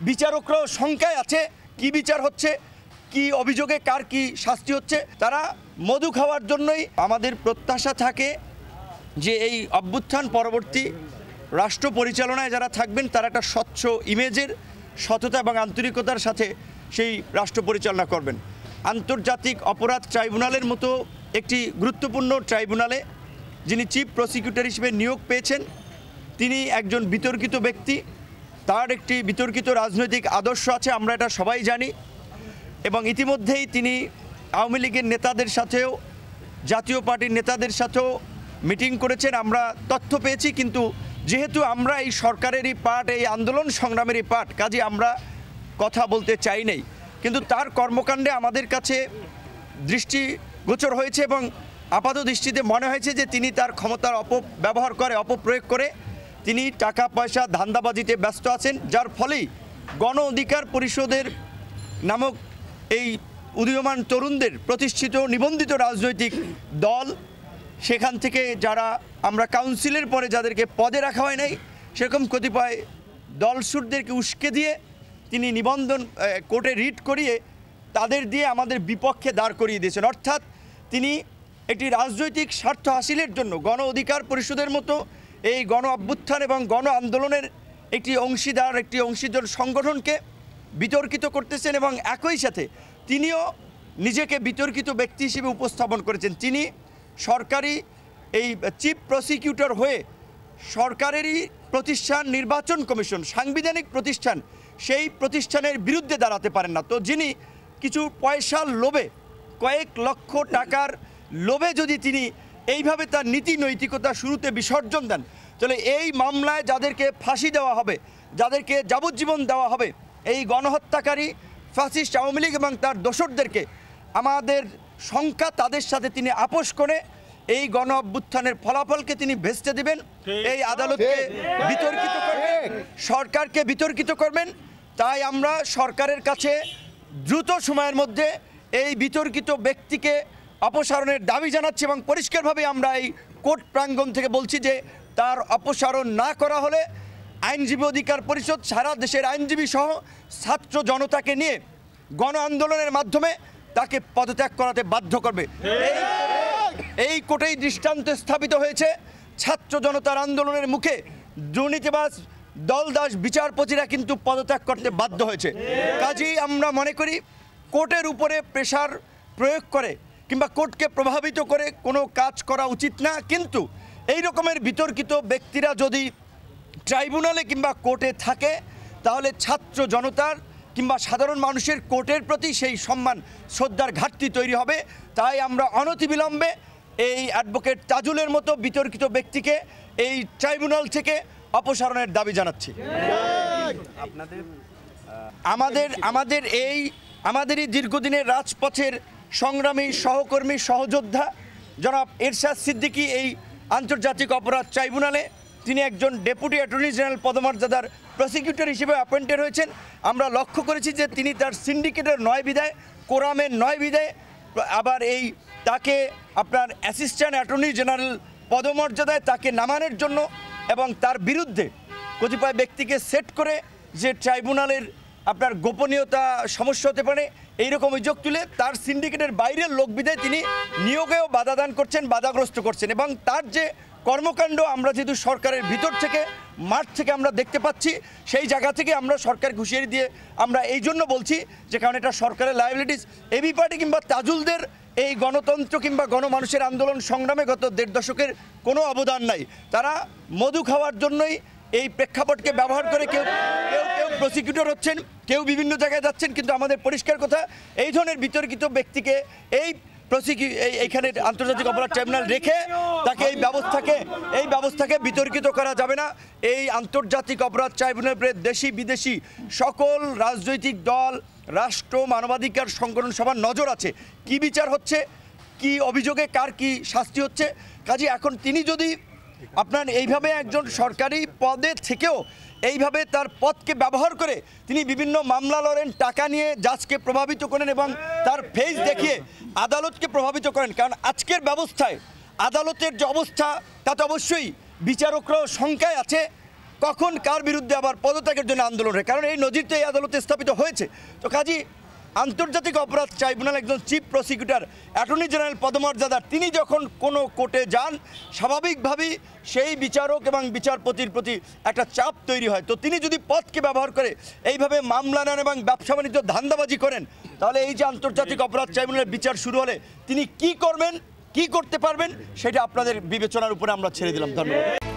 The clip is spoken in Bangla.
বিচারকরাও শঙ্কায় আছে কি বিচার হচ্ছে, কি অভিযোগে কার কি শাস্তি হচ্ছে। তারা মধু খাওয়ার জন্যই। আমাদের প্রত্যাশা থাকে যে এই অভ্যুত্থান পরবর্তী রাষ্ট্র পরিচালনায় যারা থাকবেন তারা একটা স্বচ্ছ ইমেজের সততা এবং আন্তরিকতার সাথে সেই রাষ্ট্র পরিচালনা করবেন। আন্তর্জাতিক অপরাধ ট্রাইব্যুনালের মতো একটি গুরুত্বপূর্ণ ট্রাইব্যুনালে যিনি চিফ প্রসিকিউটর হিসেবে নিয়োগ পেয়েছেন তিনি একজন বিতর্কিত ব্যক্তি, তার একটি বিতর্কিত রাজনৈতিক আদর্শ আছে, আমরা এটা সবাই জানি। এবং ইতিমধ্যেই তিনি আওয়ামী লীগের নেতাদের সাথেও জাতীয় পার্টির নেতাদের সাথেও মিটিং করেছেন, আমরা তথ্য পেয়েছি। কিন্তু যেহেতু আমরা এই সরকারেরই পার্ট, এই আন্দোলন সংগ্রামেরই পার্ট, কাজে আমরা কথা বলতে চাই নাই। কিন্তু তার কর্মকাণ্ডে আমাদের কাছে দৃষ্টিগোচর হয়েছে এবং আপাত দৃষ্টিতে মনে হয়েছে যে তিনি তার ক্ষমতার অপব্যবহার করে, অপপ্রয়োগ করে তিনি টাকা পয়সা ধান্দাবাজিতে ব্যস্ত আছেন, যার ফলেই গণ অধিকার পরিষদের নামক এই উদীয়মান তরুণদের প্রতিষ্ঠিত নিবন্ধিত রাজনৈতিক দল, সেখান থেকে যারা আমরা কাউন্সিলের পরে যাদেরকে পদে রাখা হয় নাই সেরকম কতিপয় দলসুরদেরকে উস্কে দিয়ে তিনি নিবন্ধন কোর্টে রিট করিয়ে তাদের দিয়ে আমাদের বিপক্ষে দাঁড় করিয়ে দিয়েছেন। অর্থাৎ তিনি একটি রাজনৈতিক স্বার্থ হাসিলের জন্য গণ অধিকার পরিষদের মতো এই গণ অভ্যুত্থান এবং গণ আন্দোলনের একটি অংশীদার সংগঠনকে বিতর্কিত করতেছেন এবং একই সাথে তিনিও নিজেকে বিতর্কিত ব্যক্তি হিসেবে উপস্থাপন করেছেন। তিনি সরকারি এই চিফ প্রসিকিউটর হয়ে সরকারেরই প্রতিষ্ঠান নির্বাচন কমিশন, সাংবিধানিক প্রতিষ্ঠান, সেই প্রতিষ্ঠানের বিরুদ্ধে দাঁড়াতে পারেন না। তো যিনি কিছু পয়সার লোভে, কয়েক লক্ষ টাকার লোভে যদি তিনি এইভাবে তার নীতি নৈতিকতা শুরুতে বিসর্জন দেন, তাহলে এই মামলায় যাদেরকে ফাঁসি দেওয়া হবে, যাদেরকে যাবজ্জীবন দেওয়া হবে, এই গণহত্যাকারী ফ্যাসিস্ট আওয়ামী লীগ এবং তার দোসরদেরকে আমাদের সংখ্যা তাদের সাথে তিনি আপোষ করে এই গণ অভ্যুত্থানের ফলাফলকে তিনি ভেস্তে দিবেন, এই আদালতকে বিতর্কিত করবেন, সরকারকে বিতর্কিত করবেন। তাই আমরা সরকারের কাছে দ্রুত সময়ের মধ্যে এই বিতর্কিত ব্যক্তিকে অপসারণের দাবি জানাচ্ছি এবং পরিষ্কারভাবে আমরা এই কোর্ট প্রাঙ্গণ থেকে বলছি যে তার অপসারণ না করা হলে আইনজীবী অধিকার পরিষদ সারা দেশের আইনজীবী সহ ছাত্র জনতাকে নিয়ে গণ আন্দোলনের মাধ্যমে তাকে পদত্যাগ করাতে বাধ্য করবে। এই কোর্টেই দৃষ্টান্ত স্থাপিত হয়েছে। ছাত্র জনতার আন্দোলনের মুখে দুর্নীতিবাজ দলদাস বিচারপতিরা কিন্তু পদত্যাগ করতে বাধ্য হয়েছে। কাজেই আমরা মনে করি কোর্টের উপরে প্রেশার প্রয়োগ করে কিংবা কোর্টকে প্রভাবিত করে কোনো কাজ করা উচিত না। কিন্তু এই রকমের বিতর্কিত ব্যক্তিরা যদি ট্রাইব্যুনালে কিংবা কোর্টে থাকে তাহলে ছাত্র জনতার কিংবা সাধারণ মানুষের কোর্টের প্রতি সেই সম্মান শ্রদ্ধার ঘাটতি তৈরি হবে। তাই আমরা অনতিবিলম্বে এই অ্যাডভোকেট তাজুলের মতো বিতর্কিত ব্যক্তিকে এই ট্রাইব্যুনাল থেকে অপসারণের দাবি জানাচ্ছি। আমাদেরই দীর্ঘদিনের রাজপথের সংগ্রামী সহকর্মী সহযোদ্ধা জনাব এরশাদ সিদ্দিকী এই আন্তর্জাতিক অপরাধ ট্রাইব্যুনালে তিনি একজন ডেপুটি অ্যাটর্নি জেনারেল পদমর্যাদার প্রসিকিউটর হিসেবে অ্যাপয়েন্টেড হয়েছেন। আমরা লক্ষ্য করেছি যে তিনি তার সিন্ডিকেটের নয় বিদায়, কোরামের নয় বিদায়, আবার তাকে আপনার অ্যাসিস্ট্যান্ট অ্যাটর্নি জেনারেল পদমর্যাদায় তাকে নামানোর জন্য এবং তার বিরুদ্ধে কতিপয় ব্যক্তিকে সেট করে যে ট্রাইব্যুনালের আপনার গোপনীয়তা সমস্যা হতে পারে এইরকম অভিযোগ তুলে তার সিন্ডিকেটের বাইরের লোক বিদায় তিনি নিয়োগেও বাধাদান করছেন, বাধাগ্রস্ত করছেন। এবং তার যে কর্মকাণ্ড আমরা যেহেতু সরকারের ভিতর থেকে মাঠ থেকে আমরা দেখতে পাচ্ছি, সেই জায়গা থেকে আমরা সরকার হুঁশিয়ারি দিয়ে আমরা এই জন্য বলছি যে কারণ এটা সরকারের লায়াবিলিটিস। এবি পার্টি কিংবা তাজুলদের এই গণতন্ত্র কিংবা গণমানুষের আন্দোলন সংগ্রামে গত ১.৫ দশকের কোনো অবদান নাই। তারা মধু খাওয়ার জন্যই এই প্রেক্ষাপটকে ব্যবহার করে কেউ প্রসিকিউটর হচ্ছেন, কেউ বিভিন্ন জায়গায় যাচ্ছেন। কিন্তু আমাদের পরিষ্কার কথা, এই ধরনের বিতর্কিত ব্যক্তিকে এইখানে আন্তর্জাতিক অপরাধ ট্রাইব্যুনাল রেখে তাকে এই ব্যবস্থাকে বিতর্কিত করা যাবে না। এই আন্তর্জাতিক অপরাধ ট্রাইব্যুনালের দেশি বিদেশি সকল রাজনৈতিক দল, রাষ্ট্র, মানবাধিকার সংগঠন সবার নজর আছে কি বিচার হচ্ছে, কি অভিযোগে কার কি শাস্তি হচ্ছে। কাজে এখন তিনি যদি আপনার এইভাবে একজন সরকারি পদে থেকেও এইভাবে তার পদকে ব্যবহার করে তিনি বিভিন্ন মামলা লড়েন, টাকা নিয়ে জাজকে প্রভাবিত করেন এবং তার ফেস দেখিয়ে আদালতকে প্রভাবিত করেন। কারণ আজকের ব্যবস্থায় আদালতের যে অবস্থা তাতে অবশ্যই বিচারকরাও শঙ্কায় আছে কখন কার বিরুদ্ধে আবার পদত্যাগের জন্য আন্দোলন হয়, কারণ এই নজির তো এই আদালতে স্থাপিত হয়েছে। তো কাজী আন্তর্জাতিক অপরাধ ট্রাইব্যুনাল একজন চিফ প্রসিকিউটর অ্যাটর্নি জেনারেল পদমর্যাদার তিনি যখন কোনো কোর্টে যান, স্বাভাবিকভাবেই সেই বিচারক এবং বিচারপতির প্রতি একটা চাপ তৈরি হয়। তো তিনি যদি পদকে ব্যবহার করে এইভাবে মামলা নেন এবং ব্যবসা বাণিজ্য ধান্দাবাজি করেন, তাহলে এই যে আন্তর্জাতিক অপরাধ ট্রাইব্যুনালের বিচার শুরু হলে তিনি কি করবেন, কি করতে পারবেন, সেটা আপনাদের বিবেচনার উপরে আমরা ছেড়ে দিলাম। ধন্যবাদ।